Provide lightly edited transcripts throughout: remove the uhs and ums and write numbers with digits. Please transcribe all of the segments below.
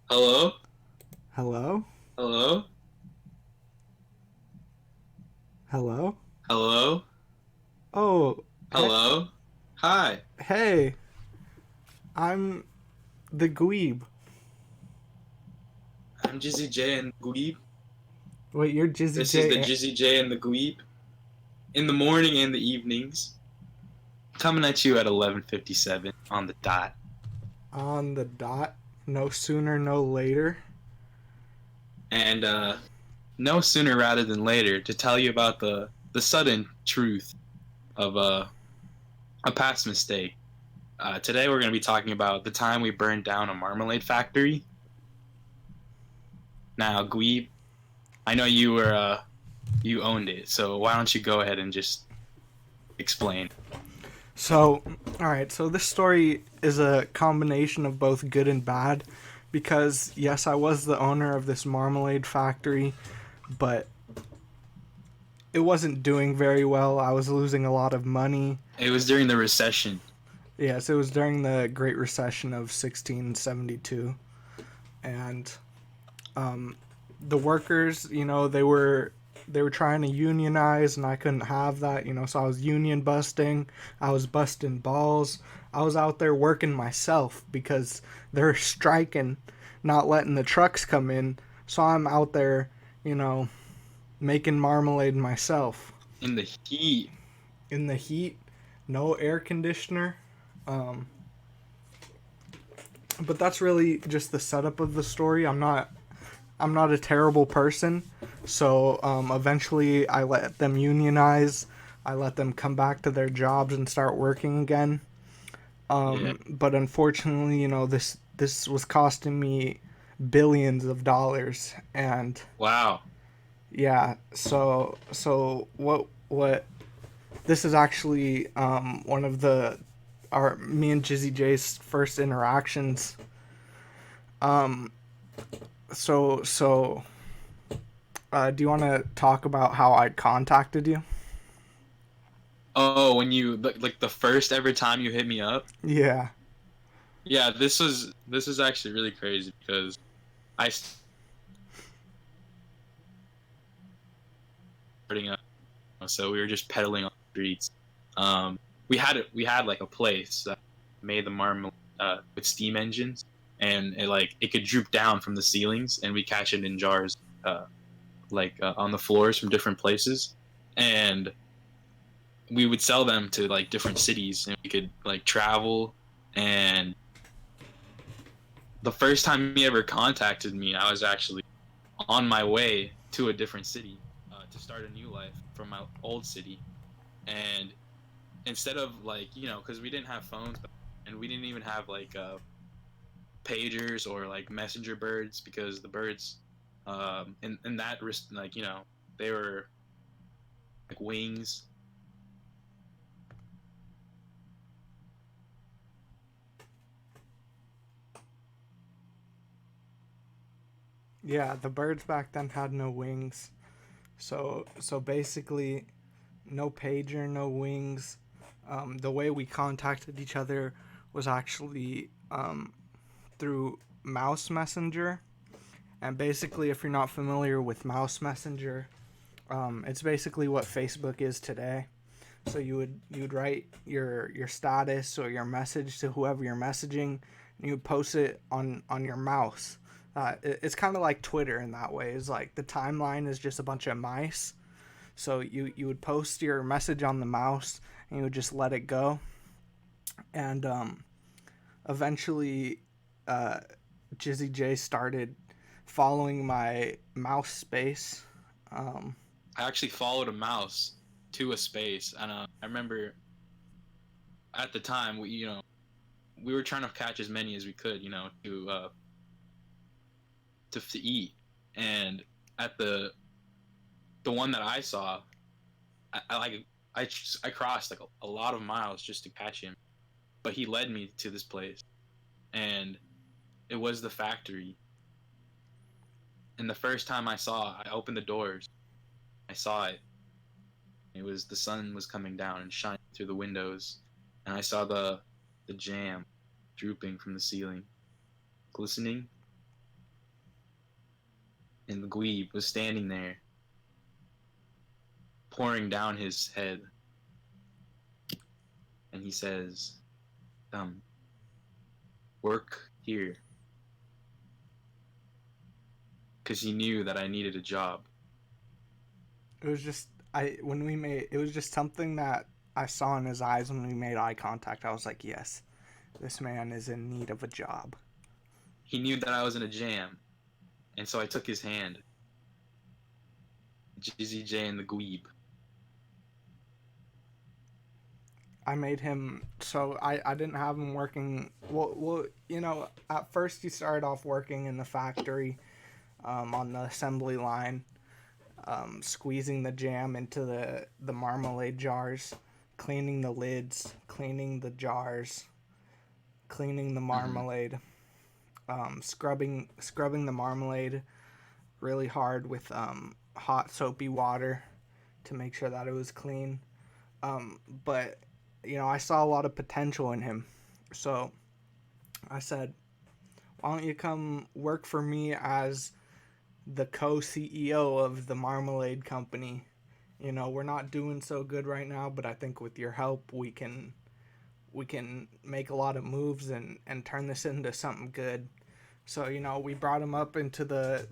Hello? Hello? Hello? Hello? Hello? Oh, Hello? Hi, hey, I'm the Gweeb. I'm JizzyJ and Gweeb. Wait, you're This is the JizzyJ JizzyJ and the Gweeb. In the morning and the evenings. Coming at you at 11:57 on the dot. on the dot. No sooner, no later. And no sooner rather than later to tell you about the sudden truth of a past mistake. Today we're going to be talking about the time we burned down a marmalade factory. Now, Gweeb, I know you owned it, so why don't you go ahead and just explain? So, alright, so this story is a combination of both good and bad because, yes, I was the owner of this marmalade factory, but it wasn't doing very well. I was losing a lot of money. It was during the recession. Yes, it was during the Great Recession of 1672. And the workers, they were trying to unionize, and I couldn't have that, so I was union busting, I was busting balls, I was out there working myself because they're striking, not letting the trucks come in, so I'm out there, you know, making marmalade myself In the heat. in the heat, no air conditioner. um, but that's really just the setup of the story. I'm not a terrible person. So eventually, I let them unionize. I let them come back to their jobs and start working again. Yeah. But unfortunately, this was costing me billions of dollars, and Wow. yeah. So what? This is actually one of the our me and Jizzy J's first interactions. So do you want to talk about how I contacted you? Oh, when you like the first ever time you hit me up? Yeah. Yeah, this is actually really crazy because I starting up, so we were just pedaling on the streets. Um, we had like a place that made the marmalade with steam engines, and it could droop down from the ceilings, and we catch it in jars, on the floors from different places, and we would sell them to like different cities, and we could like travel. And the first time he ever contacted me, I was actually on my way to a different city to start a new life from my old city. And instead of because we didn't have phones, and we didn't even have pagers or like messenger birds, because the birds, in that risk, they were like wings. Yeah, the birds back then had no wings. So basically no pager, no wings. The way we contacted each other was actually through mouse messenger. And basically, if you're not familiar with mouse messenger, it's basically what Facebook is today. So you would write your status or your message to whoever you're messaging, and you would post it on your mouse. It's kind of like Twitter in that way. It's like the timeline is just a bunch of mice. So you would post your message on the mouse, and you would just let it go. And eventually, uh, Jizzy J started following my mouse space. Um, I actually followed a mouse to a space, and I remember at the time we were trying to catch as many as we could, to eat. And at the one that I saw, I like I crossed like a lot of miles just to catch him, but he led me to this place, and it was the factory. And the first time I opened the doors, I saw it. It was the sun was coming down and shining through the windows, and I saw the jam drooping from the ceiling, glistening. and the Gweeb was standing there, pouring down his head, and he says, work here, because he knew that I needed a job. It was just it was just something that I saw in his eyes when we made eye contact. I was like, yes, this man is in need of a job. He knew that I was in a jam, and so I took his hand. JizzyJ and the Gweeb. I made him so I didn't have him working. Well, at first he started off working in the factory, on the assembly line, squeezing the jam into the marmalade jars, cleaning the lids, cleaning the jars, cleaning the Mm-hmm. marmalade, scrubbing the marmalade really hard with hot soapy water to make sure that it was clean. But I saw a lot of potential in him, so I said, "Why don't you come work for me as the co-CEO of the Marmalade Company? We're not doing so good right now, but I think with your help, we can make a lot of moves and turn this into something good." So we brought him up into the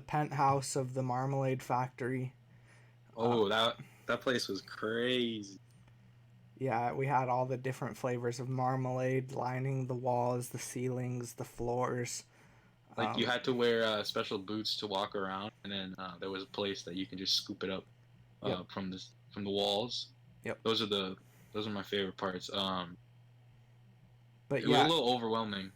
penthouse of the Marmalade factory. Oh, that place was crazy. Yeah, we had all the different flavors of marmalade lining the walls, the ceilings, the floors. Like you Um, had to wear special boots to walk around, and then there was a place that you can just scoop it up yep, from the walls. yep. Those are the those are my favorite parts. But It was a yeah, little overwhelming.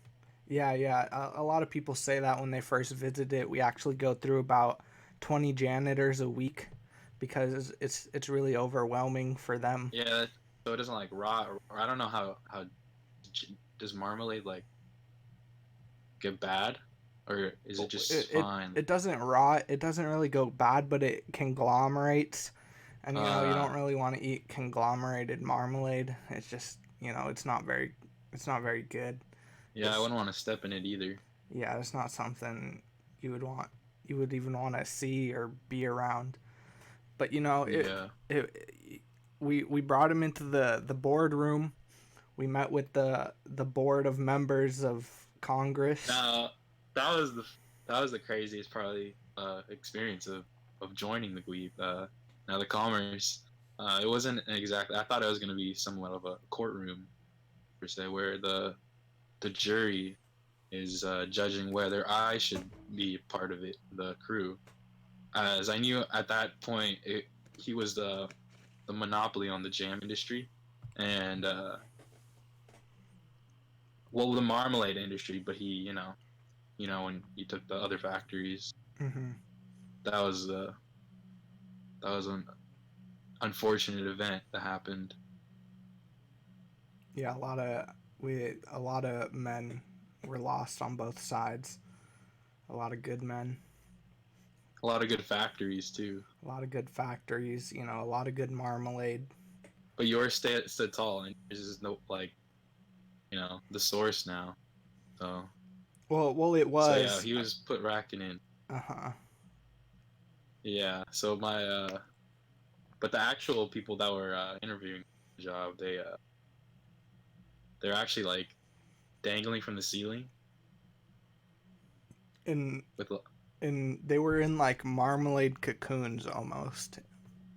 yeah. A lot of people say that when they first visit it. We actually go through about 20 janitors a week because it's really overwhelming for them. Yeah, so it doesn't like rot. Or I don't know how does marmalade like get bad, or is it It, just it fine? it doesn't rot. It doesn't really go bad, but it conglomerates, and you Uh, don't really want to eat conglomerated marmalade. It's just it's not very good. yeah, I It's wouldn't want to step in it either. Yeah, it's not something you would want you would even want to see or be around. But Yeah. it we brought him into the boardroom. We met with the board of members of Congress. Now that was the craziest probably experience of joining the Gweeb. Now the commerce, it wasn't exactly. I thought it was gonna be somewhat of a courtroom per se, where the jury is judging whether I should be part of it, the crew. As I knew at that point, he was the monopoly on the jam industry, and well, the marmalade industry. But he, when he took the other factories, Hmm. that was that was an unfortunate event that happened. Yeah, a lot of men were lost on both sides. A lot of good men, A lot of good factories too, a lot of good factories. A lot of good marmalade. but yours stood tall, and yours is no like the source now. So Well, it so yeah, was. he was put racking in. Uh huh. Yeah. So my but the actual people that were interviewing the job, they're actually like dangling from the ceiling And with and they were in like marmalade cocoons almost,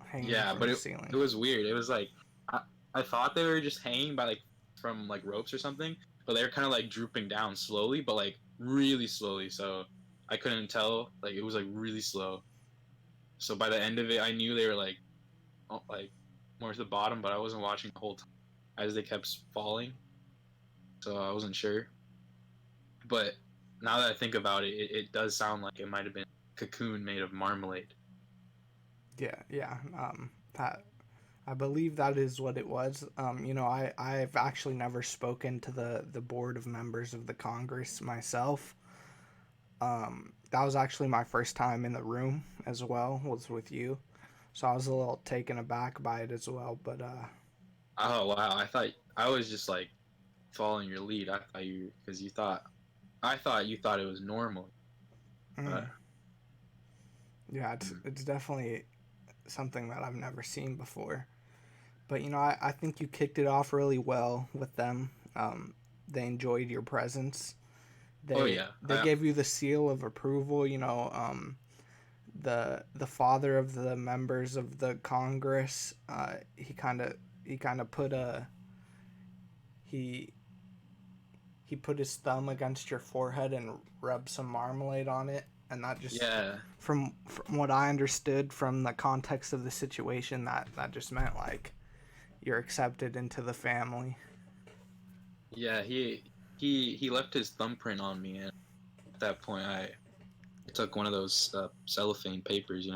hanging yeah, from but the it ceiling. was weird. It was like I, I thought they were just hanging by like from like ropes or something, but they were kind of like drooping down slowly, but like really slowly. So I couldn't tell. Like it was like really slow. So by the end of it, I knew they were like more to the bottom, but I wasn't watching the whole time as they kept falling. So I wasn't sure. But now that I think about it, it does sound like it might have been a cocoon made of marmalade. Yeah. That I believe that is what it was. I've actually never spoken to the board of members of the Congress myself. That was actually my first time in the room as well. Was with you, so I was a little taken aback by it as well. But Oh wow! I thought I was just like following your lead. I thought you because you thought I thought you thought it was normal. Uh, mm, Yeah, Mm. it's definitely something that I've never seen before. But I think you kicked it off really well with them. They enjoyed your presence. Oh They yeah, they gave you the seal of approval. The father of the members of the Congress. He kind of put a he he put his thumb against your forehead and rubbed some marmalade on it, and that just yeah, from what I understood from the context of the situation, that just meant like you're accepted into the family. yeah. He left his thumbprint on me, and at that point, I took one of those cellophane papers,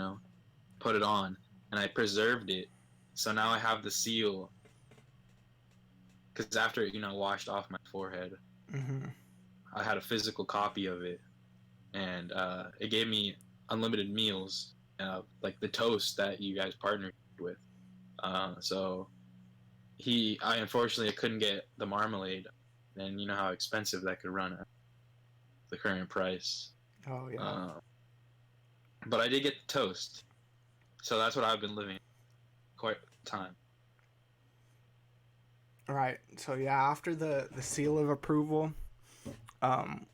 put it on, and I preserved it. So now I have the seal because after it, washed off my forehead, Mm-hmm. I had a physical copy of it, and it gave me unlimited meals, like the toast that you guys partnered with. So I unfortunately couldn't get the marmalade, and you know how expensive that could run at the current price. Oh yeah. Uh, but I did get the toast, so that's what I've been living quite a time. Right. So yeah, after the seal of approval, um,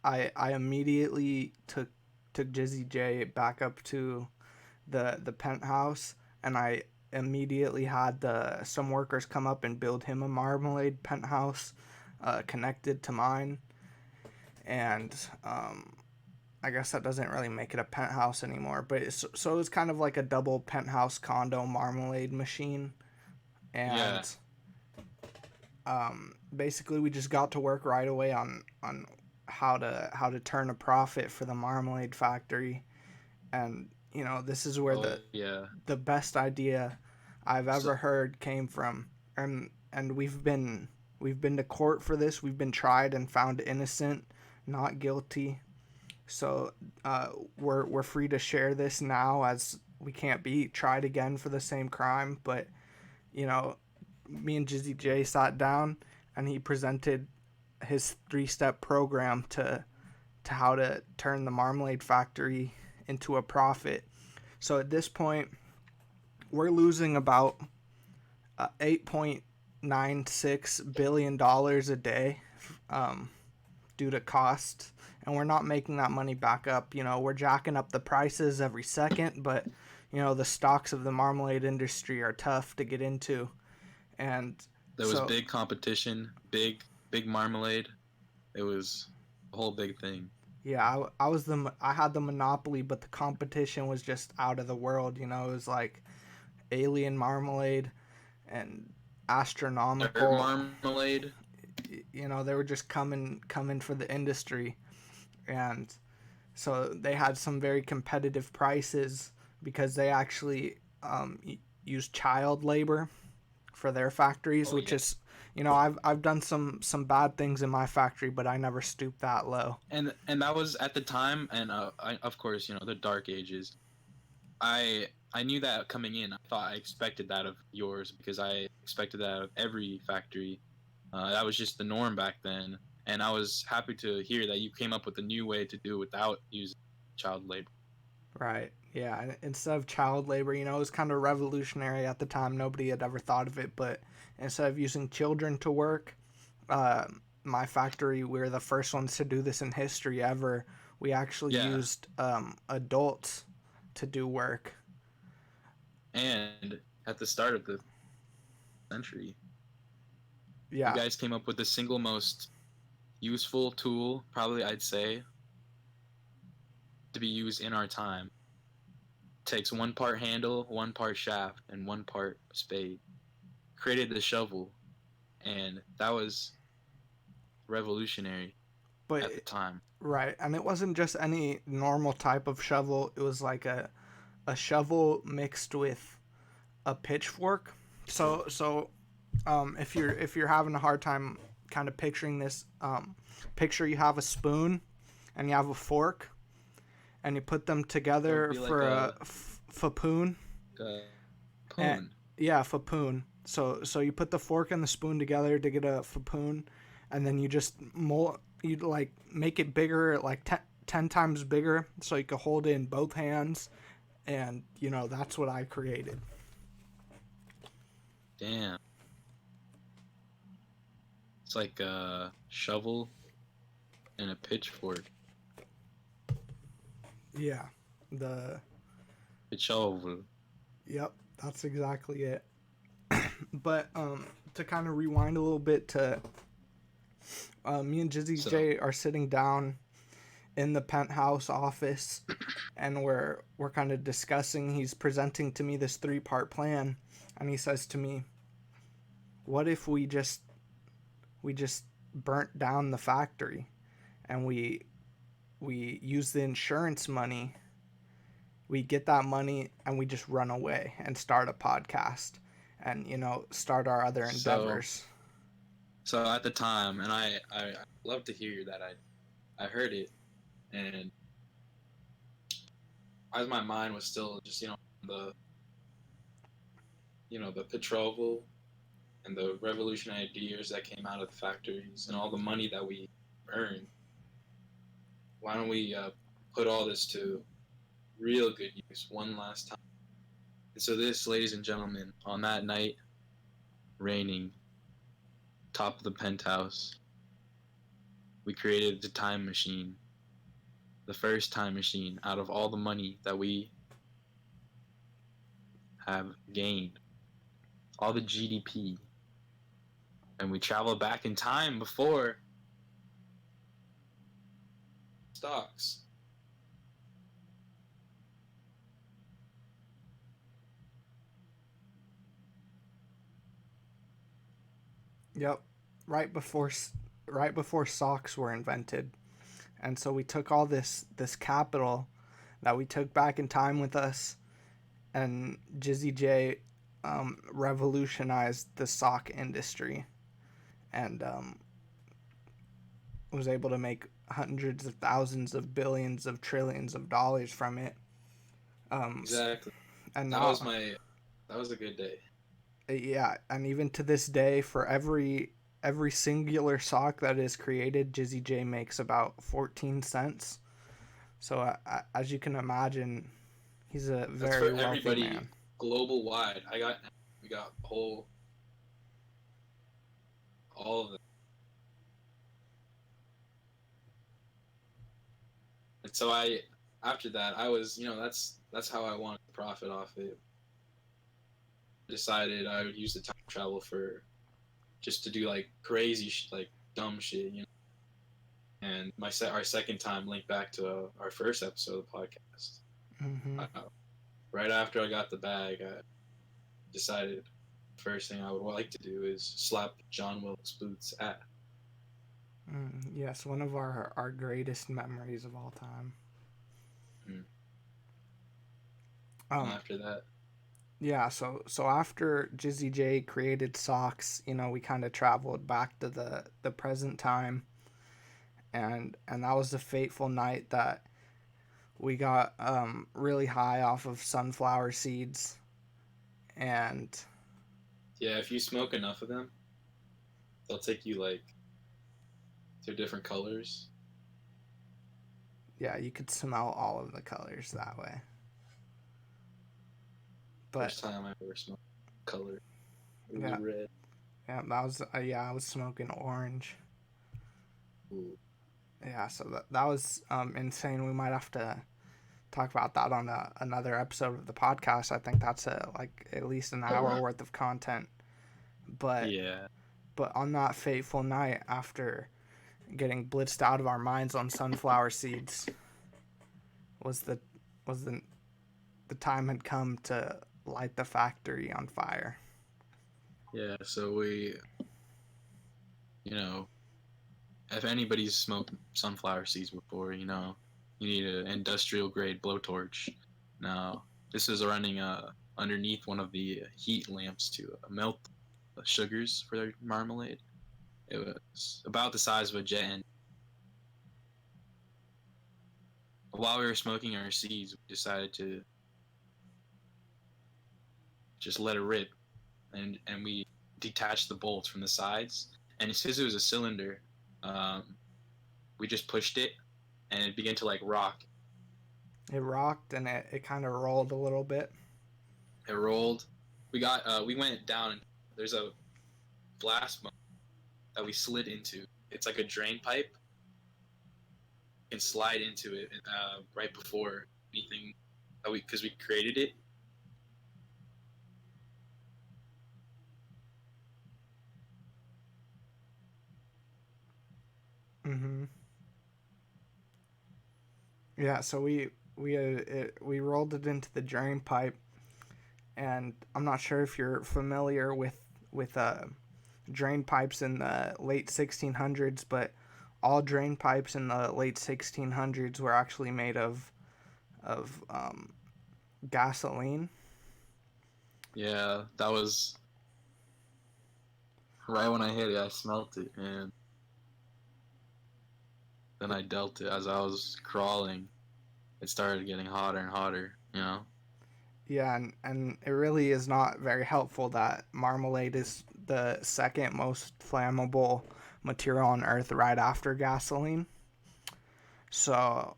I immediately took JizzyJ back up to the penthouse, and I immediately had the some workers come up and build him a Marmalade penthouse, connected to mine, and I guess that doesn't really make it a penthouse anymore, but it's kind of like a double penthouse condo Marmalade machine, Yeah. and basically we just got to work right away on how to turn a profit for the Marmalade factory, and this is where Oh yeah. the best idea I've So ever heard came from, and we've been to court for this. We've been tried and found innocent, not guilty. So we're free to share this now, as we can't be tried again for the same crime. But you know, me and JizzyJ sat down, and he presented his 3-step program to how to turn the Marmalade factory into a profit. So at this point, we're losing about $8.96 billion a day, um, due to cost, and we're not making that money back up. We're jacking up the prices every second, but the stocks of the marmalade industry are tough to get into, and there was so big competition, big marmalade. It was a whole big thing. yeah, I had the monopoly, but the competition was just out of the world. It was like alien marmalade and Dirt astronomical. marmalade. They were just coming for the industry, and so they had some very competitive prices because they actually use child labor for their factories, Oh which yeah. is, I've done some bad things in my factory, but I never stooped that low. And that was at the time, and of course, the dark ages. I knew that coming in. I thought I expected that of yours because I expected that of every factory. That was just the norm back then, and I was happy to hear that you came up with a new way to do it without using child labor. Right. Yeah. And instead of child labor, it was kind of revolutionary at the time. Nobody had ever thought of it, but instead of using children to work, uh, my factory, we were the first ones to do this in history ever. We actually Yeah, used adults to do work. and at the start of the century, you Yeah. guys came up with the single most useful tool, probably I'd say, to be used in our time. Takes one part handle, one part shaft, and one part spade. Created the shovel, and that was revolutionary But, at the time. right. And it wasn't just any normal type of shovel, it was like a shovel mixed with a pitchfork. So if you're having a hard time kind of picturing this, picture you have a spoon and you have a fork, and you put them It would together be like for a fapoon. a And poon. yeah, fapoon. So you put the fork and the spoon together to get a fapoon, and then you just you like make it bigger, like 10 times bigger, so you can hold it in both hands, And, you know, that's what I created. Damn. It's like a shovel and a pitchfork. Yeah. The A shovel. Yep, that's exactly it. But to kind of rewind a little bit to me and So, JizzyJ are sitting down in the penthouse office, and we're kind of discussing. He's presenting to me this 3-part plan, and he says to me, "What if we just burnt down the factory, and we use the insurance money, we get that money, and we just run away and start a podcast, and you know, start our other so, endeavors." so at the time, and I love to hear that I heard it, and as my mind was still just, the, the petroleum and the revolutionary ideas that came out of the factories and all the money that we earned. Why don't we put all this to real good use one last time? And so this, ladies and gentlemen, on that night, raining, top of the penthouse, we created the time machine, the first time machine out of all the money that we have gained, all the GDP, and we traveled back in time before stocks. Yep, right before right before socks were invented. And so we took all this capital that we took back in time with us, and JizzyJ revolutionized the sock industry, and was able to make hundreds of thousands of billions of trillions of dollars from it. Um, Exactly. and That now, was that was a good day. yeah, and even to this day, for every singular sock that is created, JizzyJ makes about 14 cents. So as you can imagine, he's a That's very for wealthy everybody man. global wide. We got all of them. And so after that, I was, that's how I wanted to profit off it. I decided I would use the time travel for just to do like crazy, like dumb shit, And our second time linked back to our first episode of the podcast. Hmm. Right after I got the bag, I decided the first thing I would like to do is slap John Wilkes Booth's ass. Yes, one of our greatest memories of all time. Mm. Um, After that, yeah. So after JizzyJ created socks, you know, we kind of traveled back to the present time, and that was the fateful night that we got really high off of sunflower seeds, and yeah, if you smoke enough of them, they'll take you like to different colors. yeah, you could smell all of the colors that way. But First time I ever smoked color. It was yeah, red. yeah, that was yeah, I was smoking orange. Ooh. Yeah, so that was insane. We might have to talk about that on another episode of the podcast. I think that's like at least an hour worth of content. But Yeah. but on that fateful night, after getting blitzed out of our minds on sunflower seeds, was the time had come to light the factory on fire. Yeah, so you know, if anybody's smoked sunflower seeds before, you need an industrial grade blowtorch. Now, this is running underneath one of the heat lamps to melt the sugars for their marmalade. It was about the size of a jet engine. While we were smoking our seeds, we decided to just let it rip, and we detached the bolts from the sides. And since it was a cylinder, um, we just pushed it, and it began to like rock. It rocked and it kind of rolled a little bit. It rolled. We went down and there's a blast mode that we slid into. It's like a drain pipe. You can slide into it right before anything that because we created it. Mm-hmm. Yeah, so we rolled it into the drain pipe, and I'm not sure if you're familiar with drain pipes in the late 1600s, but all drain pipes in the late 1600s were actually made of gasoline. Yeah, that was right when I hit it. I smelt it, and then I dealt it as I was crawling. It started getting hotter and hotter. You know. Yeah, and it really is not very helpful that marmalade is the second most flammable material on Earth right after gasoline. So,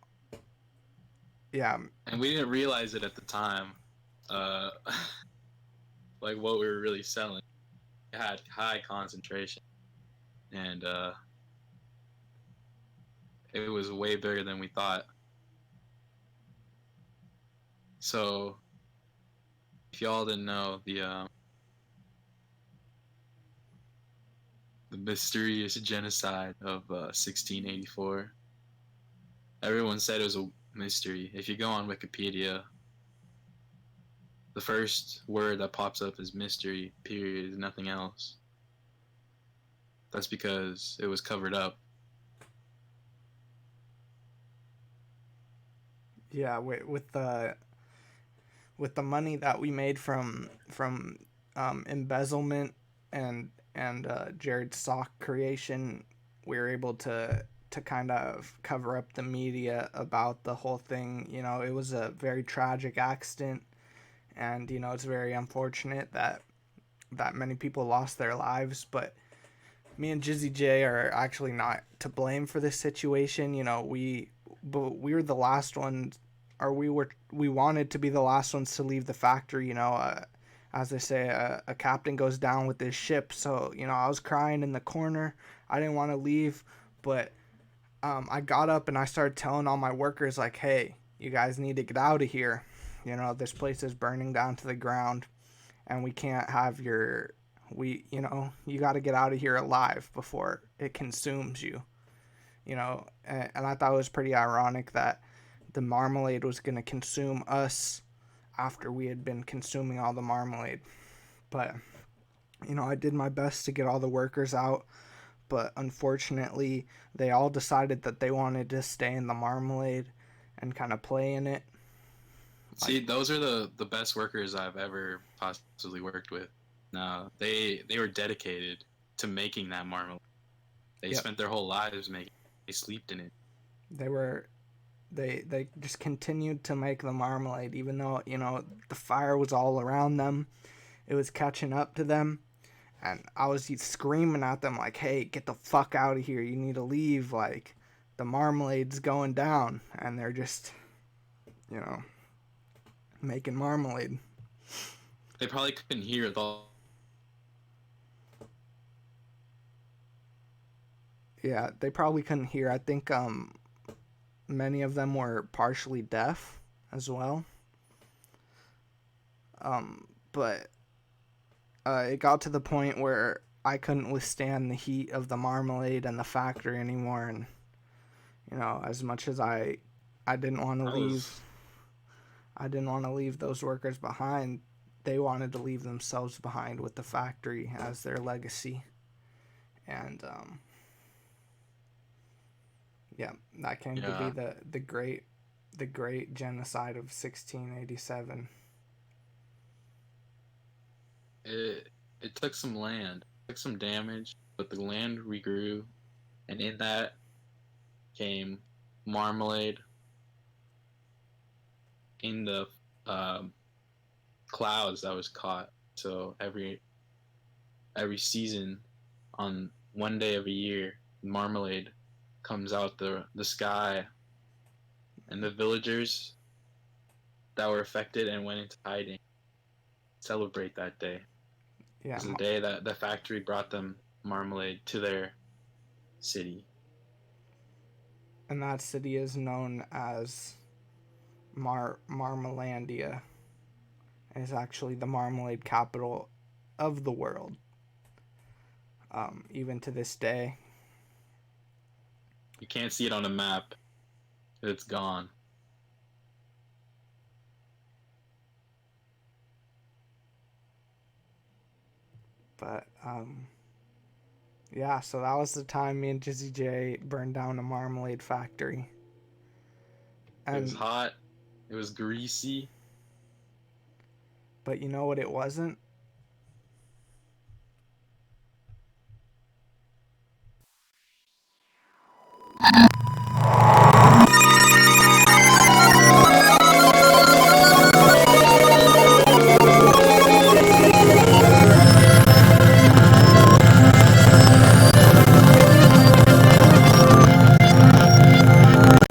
yeah, And we didn't realize it at the time, uh, like what we were really selling. It had high concentration, and it was way bigger than we thought. So, if y'all didn't know, the mysterious genocide of 1684, everyone said it was a mystery. If you go on Wikipedia, the first word that pops up is mystery. Period. Nothing else. That's because it was covered up. yeah, with the money that we made from embezzlement and Jared's sock creation, we were able to kind of cover up the media about the whole thing. You know, it was a very tragic accident, and you know it's very unfortunate that many people lost their lives. But me and JizzyJ are actually not to blame for this situation. You know, we were the last ones, or we wanted to be the last ones to leave the factory. You know, as they say, a captain goes down with his ship. So you know, I was crying in the corner. I didn't want to leave, but I got up and I started telling all my workers like, "Hey, you guys need to get out of here. You know, this place is burning down to the ground, and we can't have your you know, you got to get out of here alive before it consumes you." You know, and I thought it was pretty ironic that the marmalade was going to consume us after we had been consuming all the marmalade. But you know, I did my best to get all the workers out, but unfortunately they all decided that they wanted to stay in the marmalade and kind of play in it. Like, See, those are the best workers I've ever possibly worked with. No, they were dedicated to making that marmalade. They yep, spent their whole lives making it. They sleeped in it. they were they just continued to make the marmalade even though, you know, the fire was all around them. It was catching up to them, and I was screaming at them like, "Hey, get the fuck out of here. You need to leave. Like, the marmalade's going down." And they're just, you know, making marmalade. They probably couldn't hear the. Yeah, they probably couldn't hear. I think many of them were partially deaf as well. But it got to the point where I couldn't withstand the heat of the marmalade and the factory anymore, and you know, as much as I didn't want to I leave, was I didn't want to leave those workers behind. They wanted to leave themselves behind with the factory as their legacy, and yeah, that came to be yeah. the great genocide of 1687. It took some land, took some damage, but the land regrew, and in that came marmalade in the um, clouds that was caught. So every season, on one day of a year, marmalade comes out the sky, and the villagers. that were affected and went into hiding. Celebrate that day. It Yeah, was the day that the factory brought them marmalade to their city. and that city is known as Marmalandia. Is actually the marmalade capital of the world. Even to this day. You can't see it on a map. It's gone. But yeah, so that was the time me and JizzyJ burned down a marmalade factory. It was And hot. It was greasy. but you know what it wasn't?